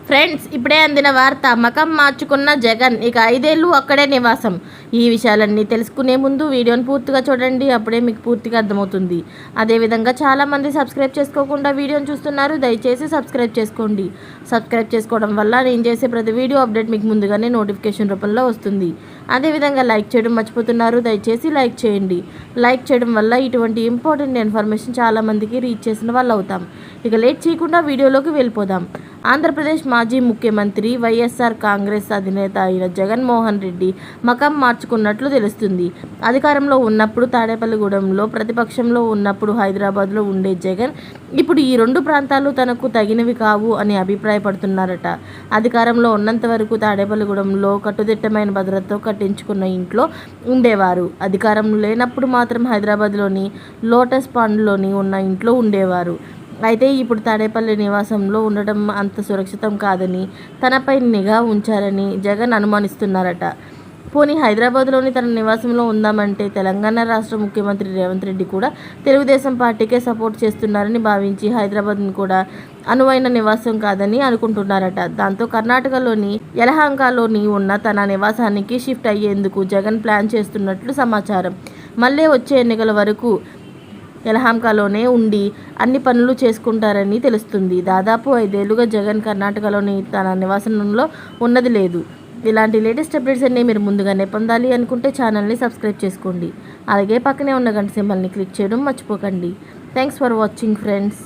Friends, ఇప్పుడే అందిన వార్త. మకం మార్చుకున్న జగన్ ఇక 5 ఏళ్లు అక్కడే నివాసం. ఈ విషయాలన్నీ తెలుసుకునే ముందు వీడియోని పూర్తిగా చూడండి. అప్పుడే మీకు పూర్తిగా అర్థమవుతుంది. అదేవిధంగా చాలామంది సబ్స్క్రైబ్ చేసుకోకుండా వీడియోని చూస్తున్నారు. దయచేసి సబ్స్క్రైబ్ చేసుకోండి. సబ్స్క్రైబ్ చేసుకోవడం వల్ల నేను చేసే ప్రతి వీడియో అప్డేట్ మీకు ముందుగానే నోటిఫికేషన్ రూపంలో వస్తుంది. అదేవిధంగా లైక్ చేయడం మర్చిపోతున్నారు. దయచేసి లైక్ చేయండి. లైక్ చేయడం వల్ల ఇటువంటి ఇంపార్టెంట్ ఇన్ఫర్మేషన్ చాలామందికి రీచ్ చేసిన వాళ్ళు అవుతాం. ఇక లేట్ చేయకుండా వీడియోలోకి వెళ్ళిపోదాం. ఆంధ్రప్రదేశ్ మాజీ ముఖ్యమంత్రి, వైఎస్ఆర్ కాంగ్రెస్ అధినేత అయిన జగన్మోహన్ రెడ్డి మకం మార్చుకున్నట్లు తెలుస్తుంది. అధికారంలో ఉన్నప్పుడు తాడేపల్లిగూడెంలో, ప్రతిపక్షంలో ఉన్నప్పుడు హైదరాబాద్లో ఉండే జగన్ ఇప్పుడు ఈ 2 ప్రాంతాలు తనకు తగినవి కావు అని అభిప్రాయపడుతున్నారట. అధికారంలో ఉన్నంత వరకు తాడేపల్లిగూడెంలో కట్టుదిట్టమైన భద్రతతో కట్టించుకున్న ఇంట్లో ఉండేవారు. అధికారం లేనప్పుడు మాత్రం హైదరాబాద్లోని లోటస్ పాండ్లోని ఉన్న ఇంట్లో ఉండేవారు. అయితే ఇప్పుడు తాడేపల్లి నివాసంలో ఉండటం అంత సురక్షితం కాదని, తనపై నిఘా ఉంచారని జగన్ అనుమానిస్తున్నారట. పోనీ హైదరాబాద్లోని తన నివాసంలో ఉందామంటే తెలంగాణ రాష్ట్ర ముఖ్యమంత్రి రేవంత్ రెడ్డి కూడా తెలుగుదేశం పార్టీకే సపోర్ట్ చేస్తున్నారని భావించి హైదరాబాద్ని కూడా అనువైన నివాసం కాదని అనుకుంటున్నారట. దాంతో కర్ణాటకలోని యలహంకలోని ఉన్న తన నివాసానికి షిఫ్ట్ అయ్యేందుకు జగన్ ప్లాన్ చేస్తున్నట్లు సమాచారం. మళ్ళీ వచ్చే ఎన్నికల వరకు యలహంకలోనే ఉండి అన్ని పనులు చేసుకుంటారని తెలుస్తుంది. దాదాపు 5 ఏళ్లుగా జగన్ కర్ణాటకలోని తన నివాసంలో ఉన్నది లేదు. ఇలాంటి లేటెస్ట్ అప్డేట్స్ అన్నీ మీరు ముందుగానే పొందాలి అనుకుంటే ఛానల్ని సబ్స్క్రైబ్ చేసుకోండి. అలాగే పక్కనే ఉన్న గంట సింబల్ని క్లిక్ చేయడం మర్చిపోకండి. Thanks for watching friends.